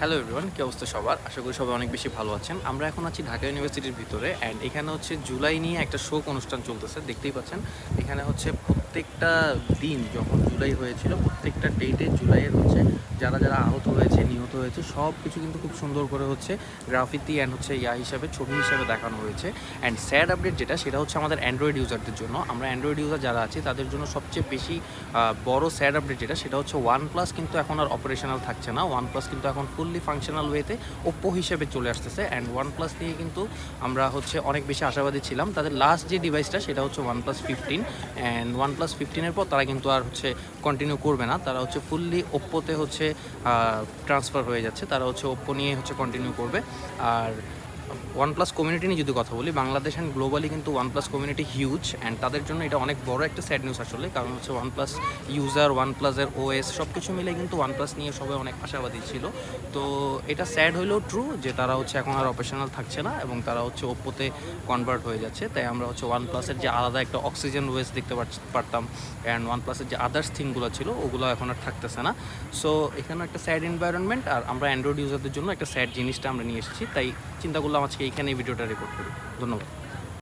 Hello everyone, কি অবস্থা সবার? আশা করি সবাই অনেক বেশি ভালো আছেন। আমরা এখন আছি ঢাকা ইউনিভার্সিটির ভিতরে অ্যান্ড এখানে হচ্ছে জুলাই নিয়ে একটা শোক অনুষ্ঠান চলতেছে, দেখতেই পাচ্ছেন। এখানে হচ্ছে প্রত্যেকটা দিন যখন জুলাই হয়েছিল, প্রত্যেকটা ডেটে জুলাইয়ের হচ্ছে যারা যারা আহত হয়েছে, নিহত হয়েছে, সব কিছু কিন্তু খুব সুন্দর করে হচ্ছে গ্রাফিতি অ্যান্ড হচ্ছে হিসাবে, ছবি হিসাবে দেখানো হয়েছে। অ্যান্ড স্যাড আপডেট যেটা, সেটা হচ্ছে আমাদের অ্যান্ড্রয়েড ইউজারদের জন্য। আমরা অ্যান্ড্রয়েড ইউজার যারা আছি তাদের জন্য সবচেয়ে বেশি বড় স্যাড আপডেট যেটা, সেটা হচ্ছে OnePlus কিন্তু এখন আর অপারেশনাল থাকছে না। OnePlus কিন্তু এখন ফুললি ফাংশনাল ওয়েতে ওপ্পো হিসেবে চলে আসতেছে। অ্যান্ড OnePlus নিয়ে কিন্তু আমরা হচ্ছে অনেক বেশি আশাবাদী ছিলাম। তাদের লাস্ট যে ডিভাইসটা সেটা হচ্ছে OnePlus 15, অ্যান্ড OnePlus 15-এর পর তারা কিন্তু আর হচ্ছে কন্টিনিউ করবে না। তারা হচ্ছে ফুললি ওপ্পোতে হচ্ছে ট্রান্সফার হয়ে যাচ্ছে। তারা হচ্ছে ওপ্পো নিয়ে হচ্ছে কন্টিনিউ করবে। আর OnePlus কমিউনিটি নিয়ে যদি কথা বলি, বাংলাদেশ অ্যান্ড গ্লোবালি কিন্তু OnePlus কমিউনিটি হিউজ, অ্যান্ড তাদের জন্য এটা অনেক বড় একটা স্যাড নিউজ আসলে। কারণ হচ্ছে OnePlus ইউজার, OnePlus-এর OS সব কিছু মিলে কিন্তু OnePlus নিয়ে সবাই অনেক আশাবাদী ছিল। তো এটা স্যাড হইলেও ট্রু যে তারা হচ্ছে এখন আর অপারেশনাল থাকছে না এবং তারা হচ্ছে ওপ্পোতে কনভার্ট হয়ে যাচ্ছে। তাই আমরা হচ্ছে OnePlus-এর যে আলাদা একটা অক্সিজেন ওয়েস দেখতে পারতাম, অ্যান্ড OnePlus-এর যে আদার্স থিংগুলো ছিল ওগুলো এখন আর থাকতেছে না। সো এখানেও একটা স্যাড এনভায়রনমেন্ট, আর আমরা অ্যান্ড্রয়েড ইউজারদের জন্য একটা স্যাড জিনিসটা আমরা নিয়ে এসেছি। তাই চিন্তা করলাম আজকে এইখানে এই ভিডিওটা রেকর্ড করি। ধন্যবাদ।